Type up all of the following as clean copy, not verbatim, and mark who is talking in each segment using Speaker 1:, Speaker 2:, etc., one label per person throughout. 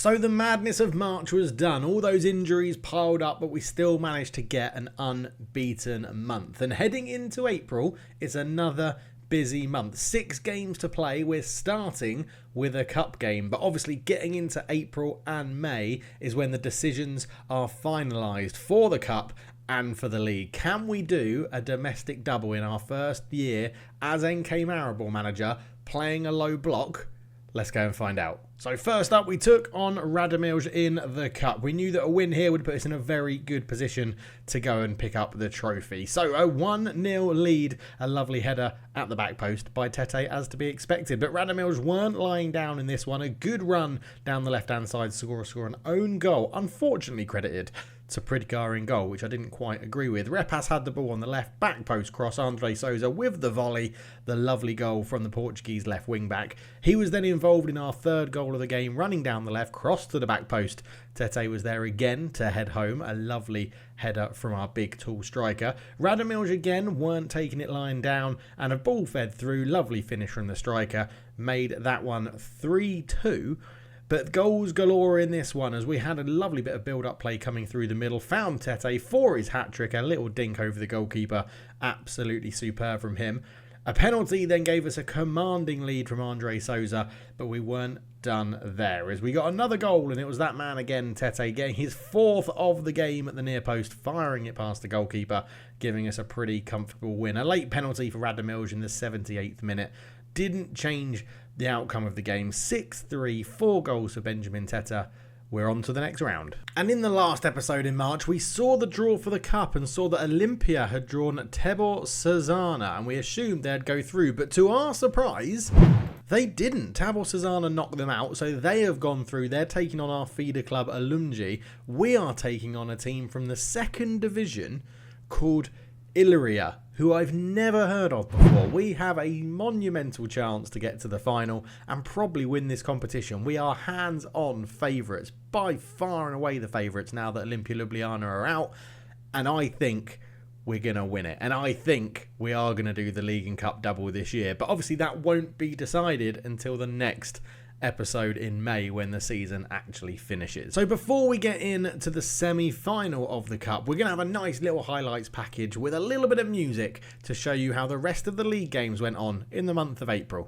Speaker 1: So the madness of March was done. All those injuries piled up, but we still managed to get an unbeaten month. And heading into April, it's another busy month. 6 games to play. We're starting with a cup game, but obviously getting into April and May is when the decisions are finalised for the cup and for the league. Can we do a domestic double in our first year as NK MARIBOR manager playing a low block? Let's go and find out. So first up, we took on Radomilj in the cup. We knew that a win here would put us in a very good position to go and pick up the trophy. So a 1-0 lead, a lovely header at the back post by Tete as to be expected. But Radomilj weren't lying down in this one. A good run down the left-hand side, score an own goal. Unfortunately credited to Pridgar in goal, which I didn't quite agree with. Repas had the ball on the left, back post cross, Andre Sousa with the volley, the lovely goal from the Portuguese left wing back. He was then involved in our third goal of the game, running down the left, cross to the back post. Tete was there again to head home, a lovely header from our big tall striker. Radomilj again weren't taking it lying down, and a ball fed through, lovely finish from the striker, made that one 3-2. But goals galore in this one, as we had a lovely bit of build-up play coming through the middle. Found Tete for his hat-trick, a little dink over the goalkeeper. Absolutely superb from him. A penalty then gave us a commanding lead from Andre Sousa, but we weren't done there, as we got another goal, and it was that man again, Tete, getting his 4th of the game at the near post, firing it past the goalkeeper, giving us a pretty comfortable win. A late penalty for Radomilj in the 78th minute didn't change the outcome of the game. 6-3, 4 goals for Benjamin Tete. We're on to the next round. And in the last episode in March, we saw the draw for the cup and saw that Olympia had drawn Tebor Cesana, and we assumed they'd go through, but to our surprise, they didn't. Tabor Cesana knocked them out, so they have gone through. They're taking on our feeder club, Alumji. We are taking on a team from the 2nd division called Illyria, who I've never heard of before. We have a monumental chance to get to the final and probably win this competition. We are hands-on favourites, by far and away the favourites now that Olympia Ljubljana are out, and I think we're going to win it. And I think we are going to do the League and Cup double this year, but obviously that won't be decided until the next episode in May when the season actually finishes. So before we get into the semi-final of the cup, we're going to have a nice little highlights package with a little bit of music to show you how the rest of the league games went on in the month of April.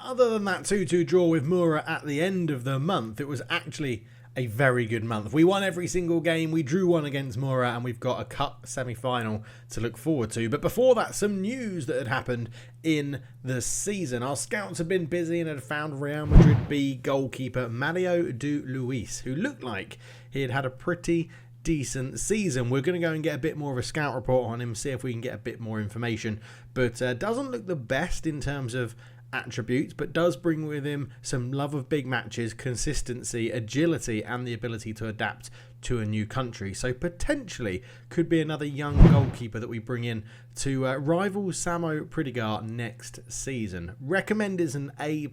Speaker 1: Other than that 2-2 draw with Mura at the end of the month, it was actually a very good month. We won every single game, we drew one against Mura, and we've got a cup semi-final to look forward to. But before that, some news that had happened in the season. Our scouts had been busy and had found Real Madrid B goalkeeper Mario de Luis, who looked like he had had a pretty decent season. We're going to go and get a bit more of a scout report on him, see if we can get a bit more information, but doesn't look the best in terms of attributes, but does bring with him some love of big matches, consistency, agility, and the ability to adapt to a new country. So potentially could be another young goalkeeper that we bring in to rival Samo Pridigar next season. Recommend is an A+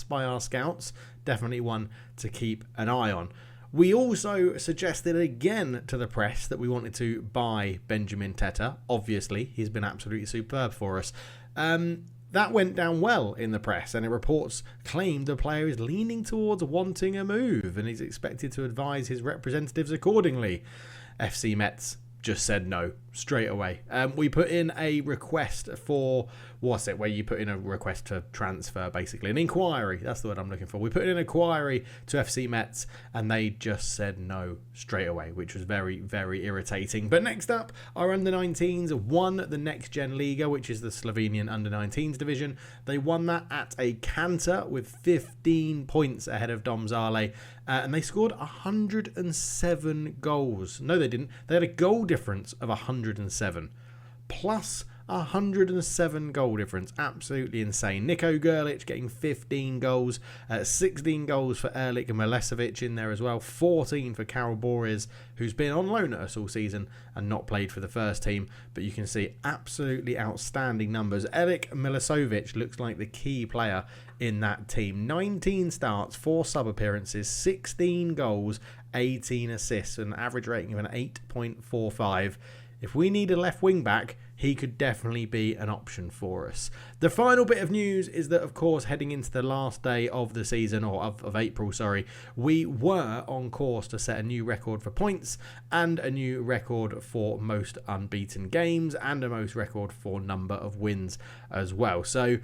Speaker 1: by our scouts. Definitely one to keep an eye on. We also suggested again to the press that we wanted to buy Benjamin Teta. Obviously, he's been absolutely superb for us. That went down well in the press, and reports claimed the player is leaning towards wanting a move and he's expected to advise his representatives accordingly. FC Metz just said no straight away. We put in a request for, where you put in a request to transfer, basically an inquiry, that's the word I'm looking for. We put in an inquiry to FC Metz and they just said no straight away, which was very, very irritating. But next up, our under-19s won the Next Gen Liga, which is the Slovenian under-19s division. They won that at a canter with 15 points ahead of Domžale, and they scored 107 goals. No, they didn't. They had a goal difference of 107 plus 107 goal difference. Absolutely insane. Nico Gerlich getting 15 goals, 16 goals for Erlik Milesevic in there as well, 14 for Karol Boris, who's been on loan at us all season and not played for the first team, but you can see absolutely outstanding numbers. Erlik Milesevic looks like the key player in that team. 19 starts, 4 sub appearances, 16 goals, 18 assists, an average rating of an 8.45. If we need a left wing back, he could definitely be an option for us. The final bit of news is that, of course, heading into the last day of the season, or of April, sorry, we were on course to set a new record for points and a new record for most unbeaten games and a most record for number of wins as well. So,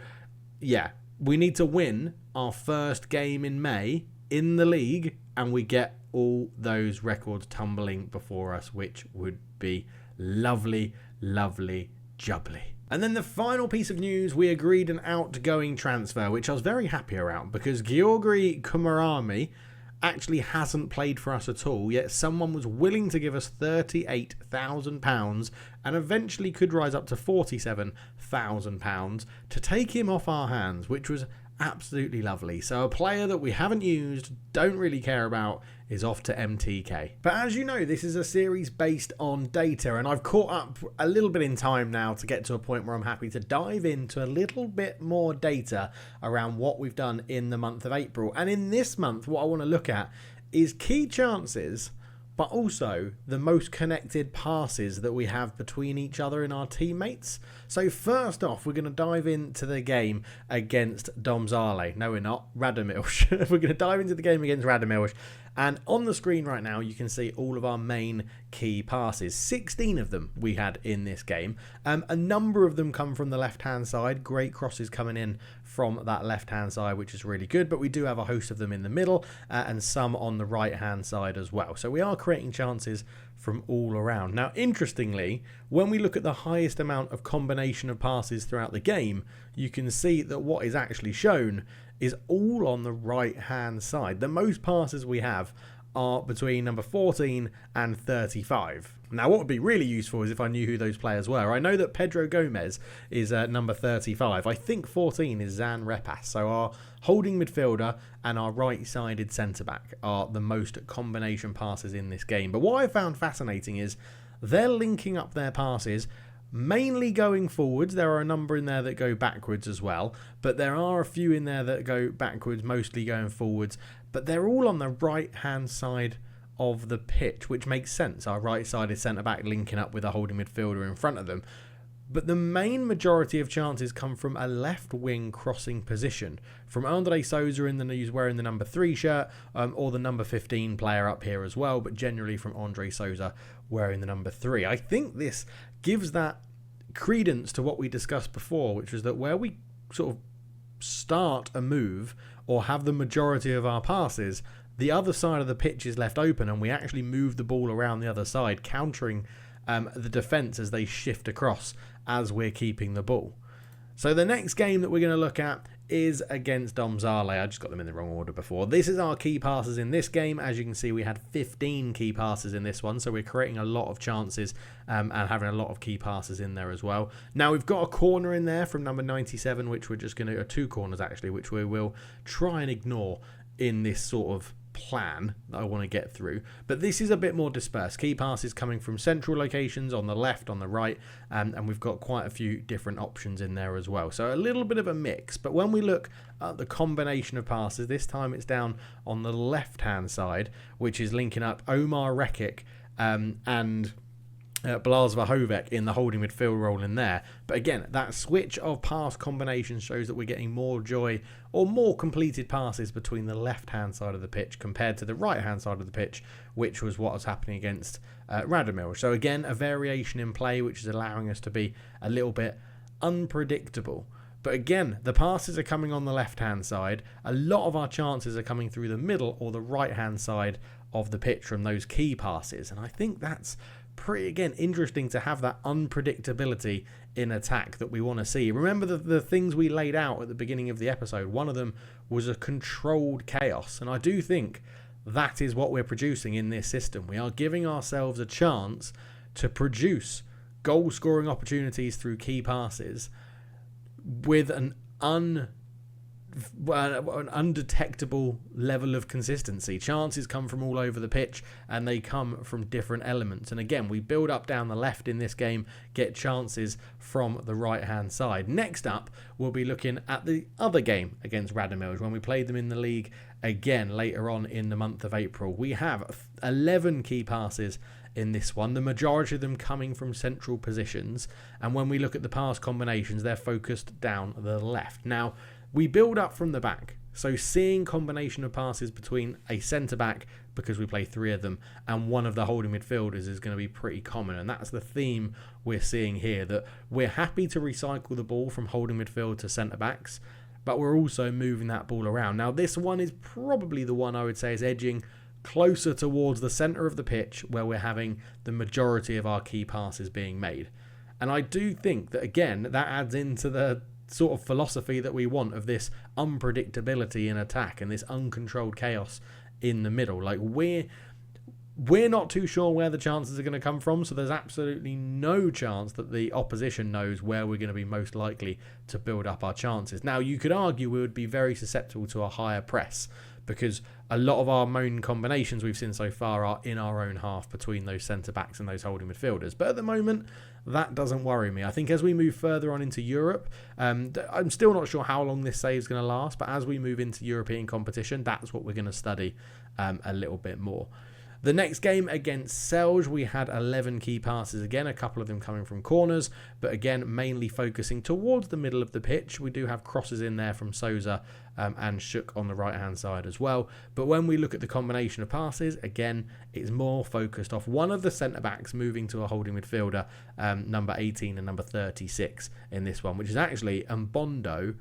Speaker 1: yeah, we need to win our first game in May in the league and we get all those records tumbling before us, which would be lovely, lovely jubbly. And then the final piece of news, we agreed an outgoing transfer, which I was very happy around because Georgi Kumarami actually hasn't played for us at all, yet someone was willing to give us £38,000 and eventually could rise up to £47,000 to take him off our hands, which was absolutely lovely. So a player that we haven't used, don't really care about, is off to MTK. But as you know, this is a series based on data, and I've caught up a little bit in time now to get to a point where I'm happy to dive into a little bit more data around what we've done in the month of April. And in this month, what I want to look at is key chances, but also the most connected passes that we have between each other and our teammates. So first off, we're going to dive into the game against Domžale. No, we're not. Radomilj. We're going to dive into the game against Radomilj. And on the screen right now, you can see all of our main key passes. 16 of them we had in this game. A number of them come from the left-hand side. Great crosses coming in from that left-hand side, which is really good. But we do have a host of them in the middle and some on the right-hand side as well. So we are creating chances from all around. Now, interestingly, when we look at the highest amount of combination of passes throughout the game, you can see that what is actually shown is all on the right hand side. The most passes we have are between number 14 and 35. Now, what would be really useful is if I knew who those players were. I know that Pedro Gomez is number 35. I think 14 is Zan Repas. So our holding midfielder and our right-sided centre-back are the most combination passes in this game. But what I found fascinating is they're linking up their passes mainly going forwards. There are a number in there that go backwards as well, but there are a few in there that go backwards, mostly going forwards, but they're all on the right hand side of the pitch, which makes sense. Our right-sided centre-back linking up with a holding midfielder in front of them. But the main majority of chances come from a left wing crossing position, from Andre Souza in the who's wearing the number 3 shirt, or the number 15 player up here as well, but generally from Andre Souza wearing the number 3. I think this gives that credence to what we discussed before, which was that where we sort of start a move or have the majority of our passes, the other side of the pitch is left open and we actually move the ball around the other side, countering the defence as they shift across as we're keeping the ball. So the next game that we're going to look at is against Domžale. I just got them in the wrong order before. This is our key passes in this game. As you can see, we had 15 key passes in this one, so we're creating a lot of chances and having a lot of key passes in there as well. Now, we've got a corner in there from number 97, which we're just going to, 2 corners actually, which we will try and ignore in this sort of plan that I want to get through, but this is a bit more dispersed. Key passes coming from central locations on the left, on the right, and we've got quite a few different options in there as well. So a little bit of a mix, but when we look at the combination of passes, this time it's down on the left-hand side, which is linking up Omar Rekic and Blaž Vahovec in the holding midfield role in there. But again, that switch of pass combinations shows that we're getting more joy or more completed passes between the left-hand side of the pitch compared to the right-hand side of the pitch, which was what was happening against Radomir. So again, a variation in play, which is allowing us to be a little bit unpredictable. But again, the passes are coming on the left-hand side. A lot of our chances are coming through the middle or the right-hand side of the pitch from those key passes. And I think that's pretty, again, interesting to have that unpredictability in attack that we want to see. Remember the things we laid out at the beginning of the episode. One of them was a controlled chaos. And I do think that is what we're producing in this system. We are giving ourselves a chance to produce goal-scoring opportunities through key passes with an undetectable level of consistency. Chances come from all over the pitch and they come from different elements. And again, we build up down the left in this game, get chances from the right-hand side. Next up, we'll be looking at the other game against Radomir when we played them in the league again later on in the month of April. We have 11 key passes in this one, the majority of them coming from central positions. And when we look at the pass combinations, they're focused down the left. Now, we build up from the back, so seeing combination of passes between a centre-back, because we play 3 of them, and one of the holding midfielders is going to be pretty common, and that's the theme we're seeing here, that we're happy to recycle the ball from holding midfield to centre-backs, but we're also moving that ball around. Now, this one is probably the one I would say is edging closer towards the centre of the pitch, where we're having the majority of our key passes being made. And I do think that, again, that adds into the sort of philosophy that we want of this unpredictability in attack and this uncontrolled chaos in the middle. Like, we're not too sure where the chances are going to come from, so there's absolutely no chance that the opposition knows where we're going to be most likely to build up our chances. Now, you could argue we would be very susceptible to a higher press, because a lot of our main combinations we've seen so far are in our own half between those centre-backs and those holding midfielders. But at the moment, that doesn't worry me. I think as we move further on into Europe, I'm still not sure how long this save is going to last, but as we move into European competition, that's what we're going to study a little bit more. The next game against Celje, we had 11 key passes again, a couple of them coming from corners, but again, mainly focusing towards the middle of the pitch. We do have crosses in there from Souza and Shook on the right-hand side as well. But when we look at the combination of passes, again, it's more focused off one of the centre-backs moving to a holding midfielder, number 18 and number 36 in this one, which is actually Mbondo,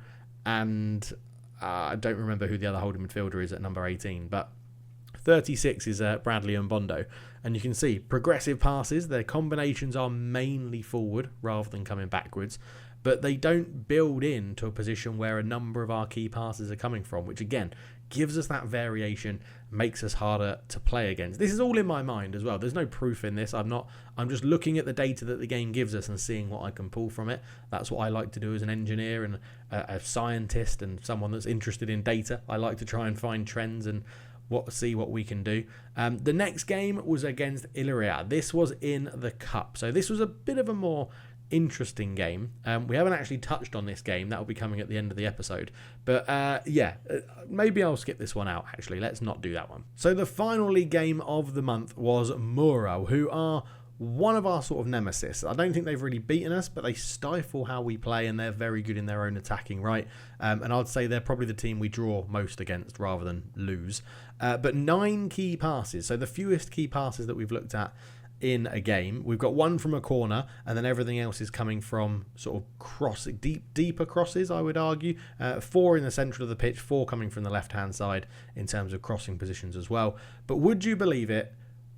Speaker 1: and I don't remember who the other holding midfielder is at number 18, but 36 is Bradley Mbondo, and you can see progressive passes. Their combinations are mainly forward rather than coming backwards, but they don't build into a position where a number of our key passes are coming from, which again gives us that variation, makes us harder to play against. This is all in my mind as well. There's no proof in this. I'm just looking at the data that the game gives us and seeing what I can pull from it. That's what I like to do as an engineer and a scientist and someone that's interested in data. I like to try and find trends and see what we can do. The next game was against Illyria. This was in the Cup. So this was a bit of a more interesting game. We haven't actually touched on this game. That will be coming at the end of the episode. But maybe I'll skip this one out, actually. Let's not do that one. So the final league game of the month was Muro, who are one of our sort of nemesis. I don't think they've really beaten us, but they stifle how we play, and they're very good in their own attacking right. And I'd say they're probably the team we draw most against rather than lose. But 9 key passes, so the fewest key passes that we've looked at in a game. We've got 1 from a corner, and then everything else is coming from sort of deeper crosses, I would argue. 4 in the centre of the pitch, 4 coming from the left-hand side in terms of crossing positions as well. But would you believe it?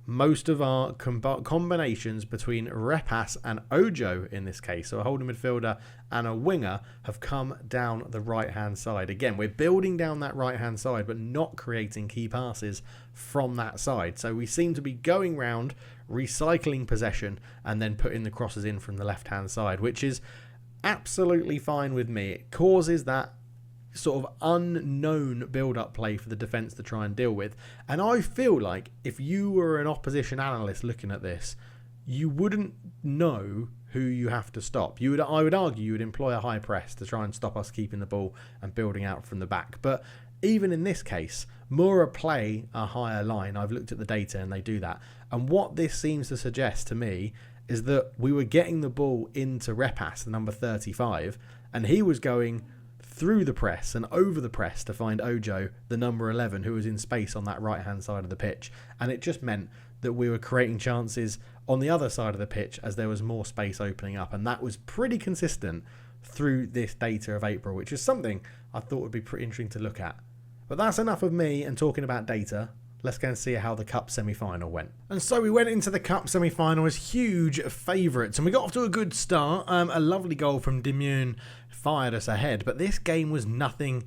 Speaker 1: Most of our combinations between Repas and Ojo in this case, so a holding midfielder and a winger, have come down the right-hand side. Again, we're building down that right-hand side, but not creating key passes from that side. So we seem to be going round, recycling possession, and then putting the crosses in from the left-hand side, which is absolutely fine with me. It causes that sort of unknown build-up play for the defence to try and deal with. And I feel like if you were an opposition analyst looking at this, you wouldn't know who you have to stop. I would argue you would employ a high press to try and stop us keeping the ball and building out from the back. But even in this case, Mura play a higher line. I've looked at the data and they do that. And what this seems to suggest to me is that we were getting the ball into Repas, the number 35, and he was going through the press and over the press to find Ojo, the number 11, who was in space on that right-hand side of the pitch. And it just meant that we were creating chances on the other side of the pitch as there was more space opening up. And that was pretty consistent through this data of April, which is something I thought would be pretty interesting to look at. But that's enough of me and talking about data. Let's go and see how the Cup semi-final went. And so we went into the Cup semi-final as huge favourites, and we got off to a good start. A lovely goal from Demune fired us ahead, but this game was nothing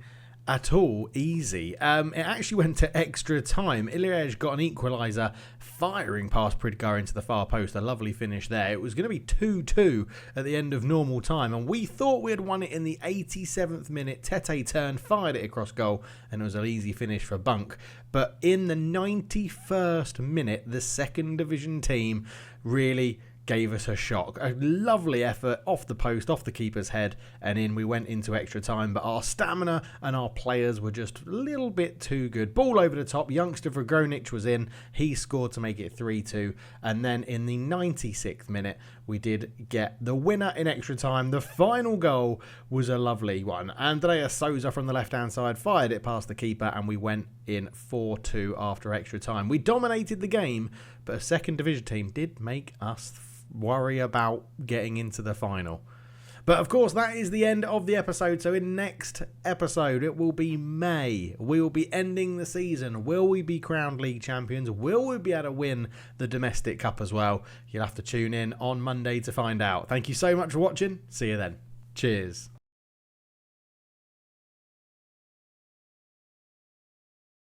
Speaker 1: at all easy. It actually went to extra time. Utilising got an equaliser firing past Pridgar into the far post. A lovely finish there. It was going to be 2-2 at the end of normal time, and we thought we had won it in the 87th minute. Tete turned, fired it across goal, and it was an easy finish for Bunk. But in the 91st minute, the second division team really gave us a shock. A lovely effort off the post, off the keeper's head, and in we went into extra time. But our stamina and our players were just a little bit too good. Ball over the top. Youngster Vragonic was in. He scored to make it 3-2. And then in the 96th minute, we did get the winner in extra time. The final goal was a lovely one. Andrea Souza from the left-hand side fired it past the keeper, and we went in 4-2 after extra time. We dominated the game, but a second division team did make us worry about getting into the final. But of course, that is the end of the episode. So in next episode, it will be May. We will be ending the season. Will we be crowned league champions? Will we be able to win the domestic cup as well? You'll have to tune in on Monday to find out. Thank you so much for watching. See you then. Cheers.